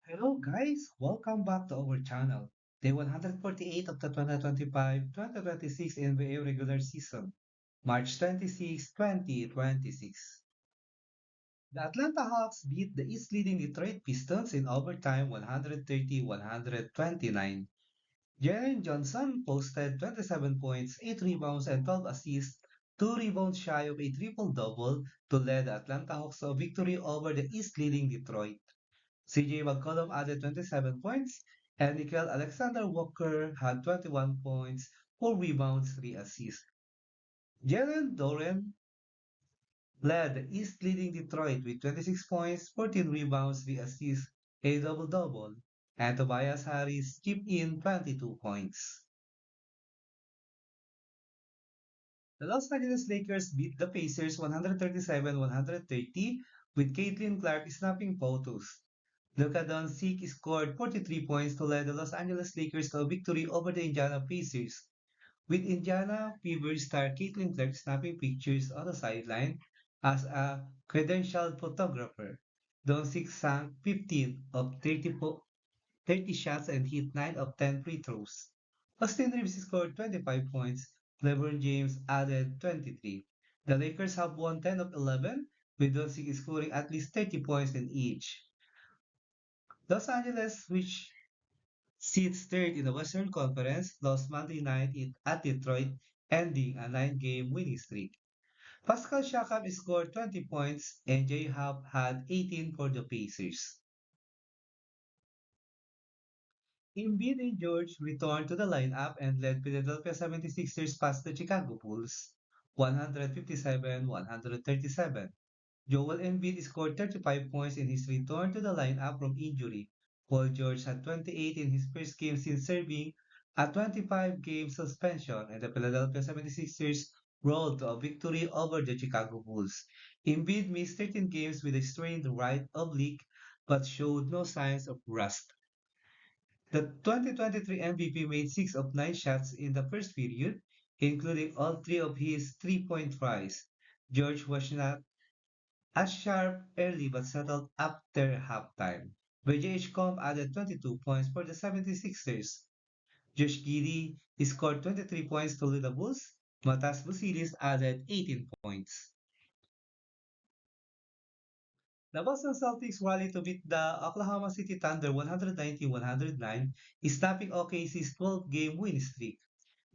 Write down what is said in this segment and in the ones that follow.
Hello guys, welcome back to our channel. Day 148 of the 2025-2026 NBA regular season, March 26, 2026. The Atlanta Hawks beat the East leading Detroit Pistons in overtime 130-129. Jalen Johnson posted 27 points, 8 rebounds, and 12 assists, 2 rebounds shy of a triple-double to lead the Atlanta Hawks to a victory over the East leading Detroit. CJ McCollum added 27 points, and Nickel Alexander Walker had 21 points, 4 rebounds, 3 assists. Jalen Doran led the East leading Detroit with 26 points, 14 rebounds, 3 assists, a double-double, and Tobias Harris chipped in 22 points. The Los Angeles Lakers beat the Pacers 137-130 with Caitlin Clark snapping photos. Luka Doncic scored 43 points to lead the Los Angeles Lakers to a victory over the Indiana Pacers, with Indiana Fever star Caitlin Clark snapping pictures on the sideline as a credentialed photographer. Doncic sank 15 of 30 shots and hit 9 of 10 free throws. Austin Reeves scored 25 points. LeBron James added 23. The Lakers have won 10 of 11, with Doncic scoring at least 30 points in each. Los Angeles, which sits third in the Western Conference, lost Monday night at Detroit, ending a 9-game winning streak. Pascal Siakam scored 20 points and J-Hub had 18 for the Pacers. Embiid and George returned to the lineup and led Philadelphia 76ers past the Chicago Bulls 157-137. Joel Embiid scored 35 points in his return to the lineup from injury. Paul George had 28 in his first game since serving a 25-game suspension, and the Philadelphia 76ers rolled to a victory over the Chicago Bulls. Embiid missed 13 games with a strained right oblique but showed no signs of rust. The 2023 MVP made 6 of 9 shots in the first period, including all 3 of his three-point tries. George was not as sharp early but settled after halftime. BJH Comp added 22 points for the 76ers. Josh Giddey scored 23 points to lead the Bulls. Matas Busilis added 18 points. The Boston Celtics rallied to beat the Oklahoma City Thunder 190-109, snapping OKC's 12-game win streak.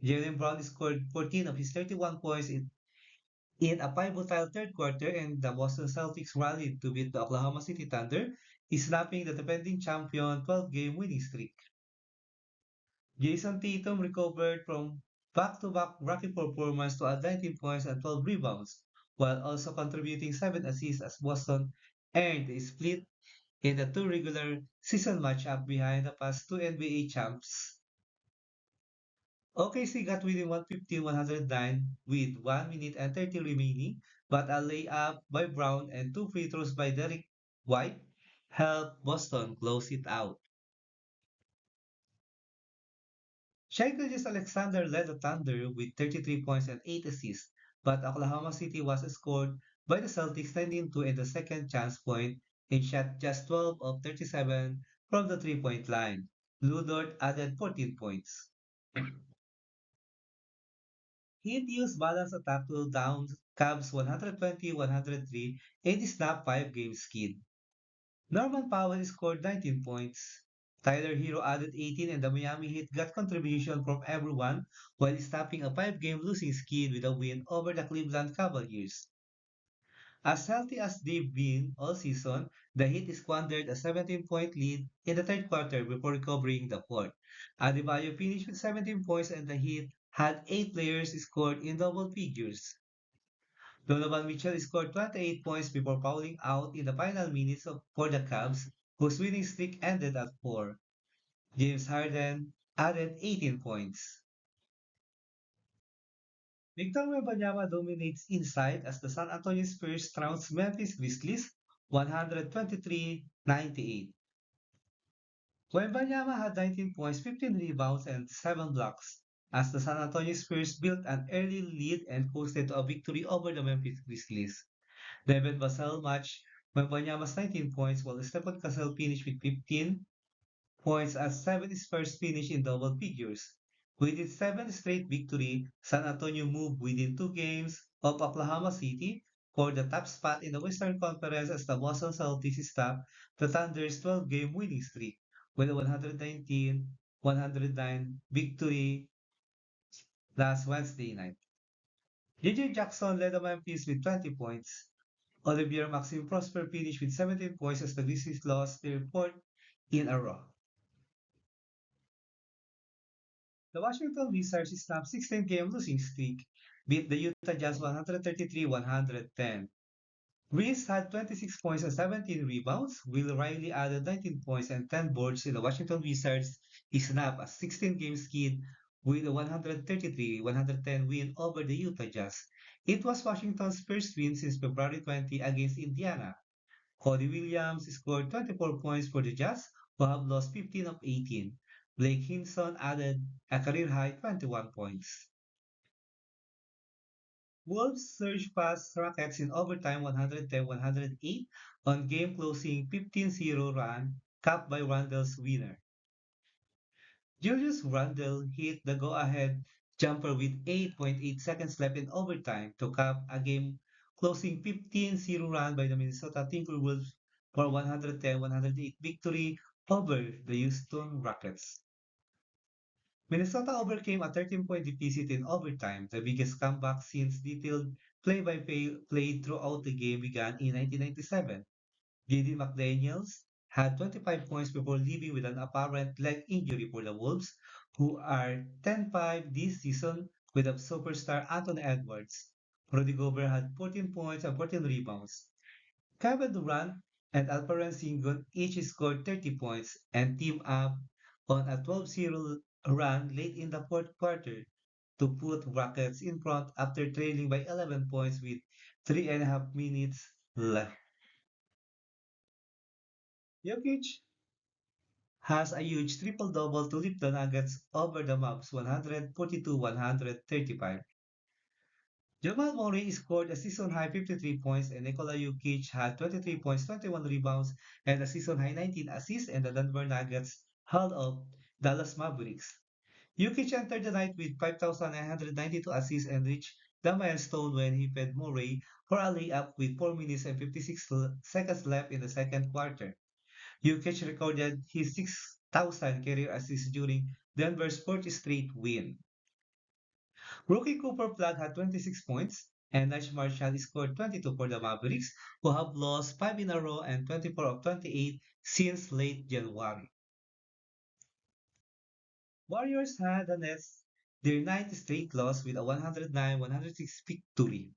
Jaylen Brown scored 14 of his 31 points in a pivotal third quarter, and the Boston Celtics rallied to beat the Oklahoma City Thunder, snapping the defending champion 12-game winning streak. Jason Tatum recovered from back-to-back rocky performance to add 19 points and 12 rebounds, while also contributing 7 assists as Boston earned a split in the two regular season matchup behind the past two NBA champs. OKC got within 115-109 with 1 minute and 30 remaining, but a layup by Brown and two free throws by Derek White helped Boston close it out. Shai Gilgeous-Alexander led the Thunder with 33 points and 8 assists, but Oklahoma City was scored by the Celtics 19-2 in the second chance point and shot just 12 of 37 from the three-point line. Lou Dort added 14 points. Heat used balance attack to down Cavs 120-103 and snap 5-game skid. Norman Powell scored 19 points. Tyler Hero added 18 and the Miami Heat got contribution from everyone while stopping a 5-game losing skid with a win over the Cleveland Cavaliers. As healthy as they've been all season, the Heat squandered a 17-point lead in the third quarter before recovering the fourth. Adebayo finished with 17 points and the Heat had 8 players scored in double figures. Donovan Mitchell scored 28 points before fouling out in the final minutes for the Cavs, whose winning streak ended at 4. James Harden added 18 points. Victor Wembanyama dominates inside as the San Antonio Spurs trounced Memphis Grizzlies 123-98. Wembanyama had 19 points, 15 rebounds, and 7 blocks as the San Antonio Spurs built an early lead and coasted to a victory over the Memphis Grizzlies. Devin Vassell matched Wembanyama's 19 points, while Stephen Cassell finished with 15 points as seven Spurs finished in double figures. With its seventh straight victory, San Antonio moved within 2 games of Oklahoma City for the top spot in the Western Conference as the Boston Celtics stopped the Thunder's 12-game winning streak with a 119-109 victory last Wednesday night. J.J. Jackson led the Memphis with 20 points. Olivier Maxime Prosper finished with 17 points as the Grizzlies lost their fourth in a row. The Washington Wizards snapped 16-game losing streak, beat the Utah Jazz 133-110. Reese had 26 points and 17 rebounds. Will Riley added 19 points and 10 boards in the Washington Wizards. He snapped a 16-game skid with a 133-110 win over the Utah Jazz. It was Washington's first win since February 20 against Indiana. Cody Williams scored 24 points for the Jazz, who have lost 15 of 18. Blake Hinson added a career-high 21 points. Wolves surged past Rockets in overtime 110-108 on game-closing 15-0 run capped by Randall's winner. Julius Randle hit the go-ahead jumper with 8.8 seconds left in overtime to cap a game-closing 15-0 run by the Minnesota Timberwolves for 110-108 victory over the Houston Rockets. Minnesota overcame a 13-point deficit in overtime, the biggest comeback since detailed play-by-play throughout the game began in 1997. J.D. McDaniels had 25 points before leaving with an apparent leg injury for the Wolves, who are 10-5 this season without superstar Anthony Edwards. Rudy Gobert had 14 points and 14 rebounds. Kevin Durant and Alperen Sengun each scored 30 points and teamed up on a 12-0 run late in the fourth quarter to put Rockets in front after trailing by 11 points with 3.5 minutes left. Jokic has a huge triple-double to lift the Nuggets over the Mavs 142-135. Jamal Murray scored a season-high 53 points and Nikola Jokic had 23 points, 21 rebounds, and a season-high 19 assists, and the Denver Nuggets held up Dallas Mavericks. Jokic entered the night with 5,992 assists and reached the milestone when he fed Murray for a layup with 4 minutes and 56 seconds left in the second quarter. Jokic recorded his 6,000 career assists during Denver's fourth straight win. Rookie Cooper Flag had 26 points, and Nash Marshall scored 22 for the Mavericks, who have lost 5 in a row and 24 of 28 since late January. Warriors had the Nets their ninth straight loss with a 109-106 victory.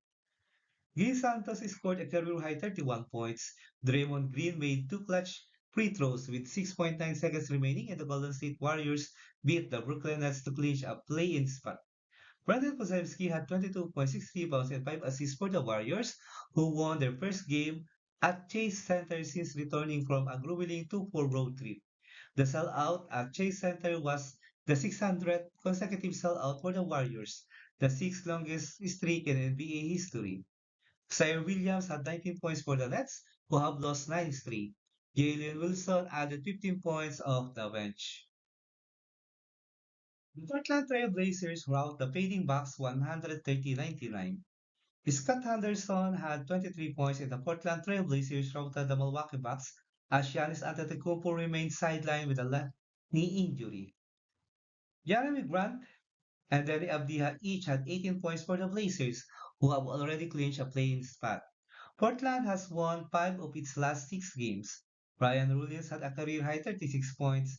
Gil Santos scored a career-high 31 points. Draymond Green made two clutch free throws with 6.9 seconds remaining, and the Golden State Warriors beat the Brooklyn Nets to clinch a play-in spot. Brandon Podziemski had 22.6 rebounds and 5 assists for the Warriors, who won their first game at Chase Center since returning from a grueling 2-4 road trip. The sellout at Chase Center was the 600th consecutive sellout for the Warriors, the sixth longest streak in NBA history. Zaire Williams had 19 points for the Nets, who have lost 9 straight. Jalen Wilson added 15 points off the bench. The Portland Trail Blazers rout the fading Bucks 130-99. Scott Henderson had 23 points in the Portland Trail Blazers routed the Milwaukee Bucks as Giannis Antetokounmpo remained sidelined with a left knee injury. Jeremy Grant and Deli Abdiha each had 18 points for the Blazers, who have already clinched a playing spot. Portland has won 5 of its last 6 games. Brian Rullins had a career-high 36 points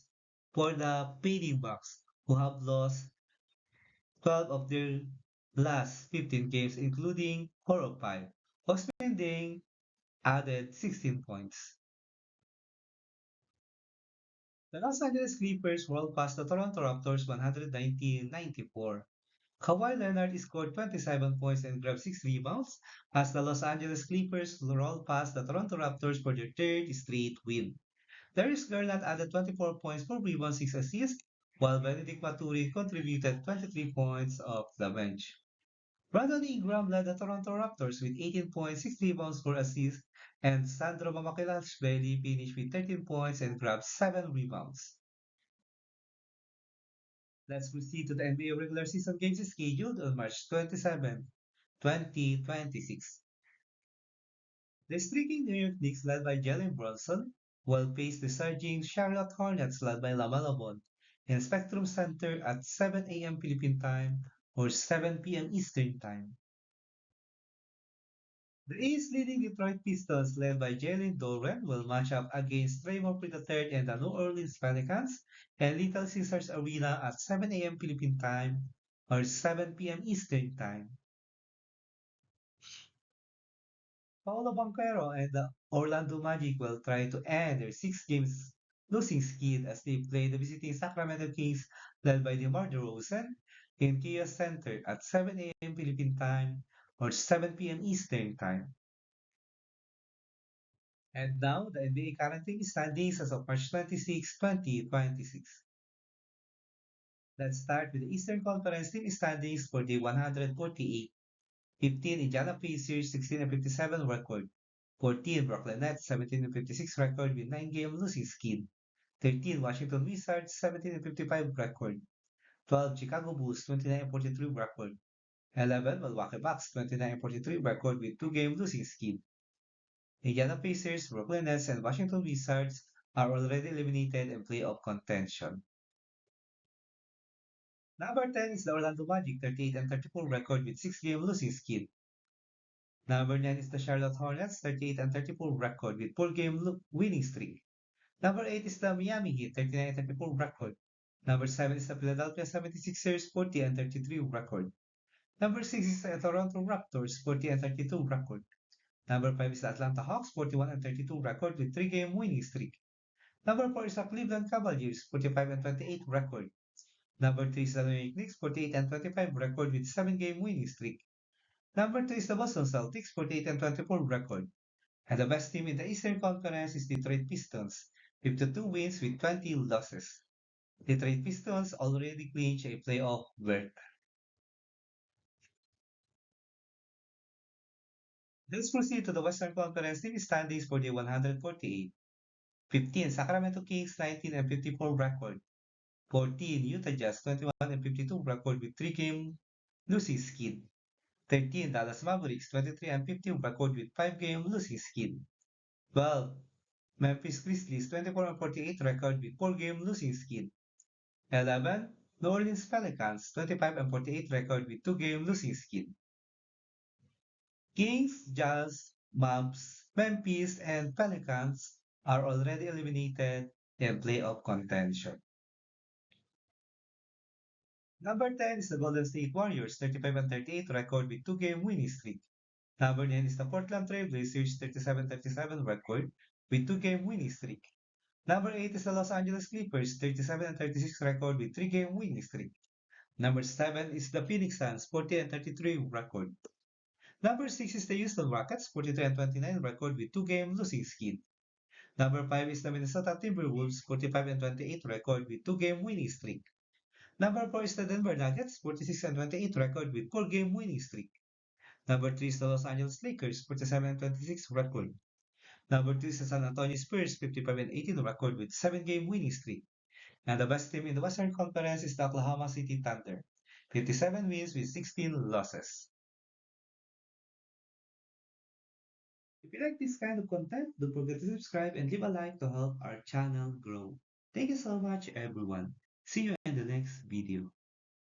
for the fading Bucks, who have lost 12 of their last 15 games, including 4 of 5. Ousmane Dieng added 16 points. The Los Angeles Clippers rolled past the Toronto Raptors 119-94. Kawhi Leonard scored 27 points and grabbed 6 rebounds as the Los Angeles Clippers rolled past the Toronto Raptors for their third straight win. Darius Garland added 24 points, 4 rebounds, 6 assists, while Benedict Maturi contributed 23 points off the bench. Brandon Ingram led the Toronto Raptors with 18 points, 6 rebounds, 4 assists, And Sandro Mamakilashvili finished with 13 points and grabbed 7 rebounds. Let's proceed to the NBA regular season games scheduled on March 27, 2026. The streaking New York Knicks led by Jalen Brunson will face the surging Charlotte Hornets led by Lamelo Ball in Spectrum Center at 7 a.m. Philippine time or 7 p.m. Eastern time. The East leading Detroit Pistons led by Jalen Duren will match up against Raymond III and the New Orleans Pelicans and Little Caesars Arena at 7 a.m. Philippine time or 7 p.m. Eastern time. Paolo Banchero and the Orlando Magic will try to end their 6 games losing skid as they play the visiting Sacramento Kings led by DeMar DeRozan in Kia Center at 7 a.m. Philippine time or 7 p.m. Eastern time. And now the NBA currently standings as of March 26, 2026. Let's start with the Eastern Conference team standings for the 148. 15 Indiana Pacers 16 and 57 record. 14 Brooklyn Nets 17 and 56 record with 9-game losing skid. 13 Washington Wizards 17 and 55 record. 12 Chicago Bulls 29 and 43 record. 11 Milwaukee Bucks 29 and 43 record with 2-game losing skid. Indiana Pacers, Brooklyn Nets, and Washington Wizards are already eliminated in playoff contention. Number 10 is the Orlando Magic 38 and 34 record with 6-game losing skid. Number 9 is the Charlotte Hornets, 38 and 34 record with 4-game winning streak. Number 8 is the Miami Heat, 39 and 34 record. Number 7 is the Philadelphia 76ers, 40 and 33 record. Number 6 is the Toronto Raptors, 40 and 32 record. Number 5 is the Atlanta Hawks, 41 and 32 record with 3-game winning streak. Number 4 is the Cleveland Cavaliers, 45 and 28 record. Number 3 is the New York Knicks, 48 and 25 record with 7-game winning streak. Number 2 is the Boston Celtics, 48 and 24 record. And the best team in the Eastern Conference is Detroit Pistons, 52 wins with 20 losses. Detroit Pistons already clinched a playoff berth. Let's proceed to the Western Conference team standings for the 148. 15 Sacramento Kings, 19 and 54 record. 14 Utah Jazz, 21 and 52 record with 3-game losing skid. 13 Dallas Mavericks, 23 and 15 record with 5-game losing skid. 12 Memphis Grizzlies, 24 and 48 record with 4-game losing skid. 11 New Orleans Pelicans, 25 and 48 record with 2-game losing skid. Kings, Jazz, Mavs, Memphis, and Pelicans are already eliminated in playoff contention. Number 10 is the Golden State Warriors, 35 and 38 record with 2-game winning streak. Number 9 is the Portland Trail Blazers, 37-37 record with 2-game winning streak. Number 8 is the Los Angeles Clippers, 37 and 36 record with 3-game winning streak. Number 7 is the Phoenix Suns, 40 and 33 record. Number 6 is the Houston Rockets, 43 and 29 record with 2-game losing skid. Number 5 is the Minnesota Timberwolves, 45 and 28 record with 2-game winning streak. Number 4 is the Denver Nuggets, 46 and 28 record with 4-game winning streak. Number 3 is the Los Angeles Lakers, 47 and 26 record. Number 2 is the San Antonio Spurs, 55 and 18 record with 7-game winning streak. And the best team in the Western Conference is the Oklahoma City Thunder, 57 wins with 16 losses. If you like this kind of content, don't forget to subscribe and leave a like to help our channel grow. Thank you so much, everyone. See you in the next video.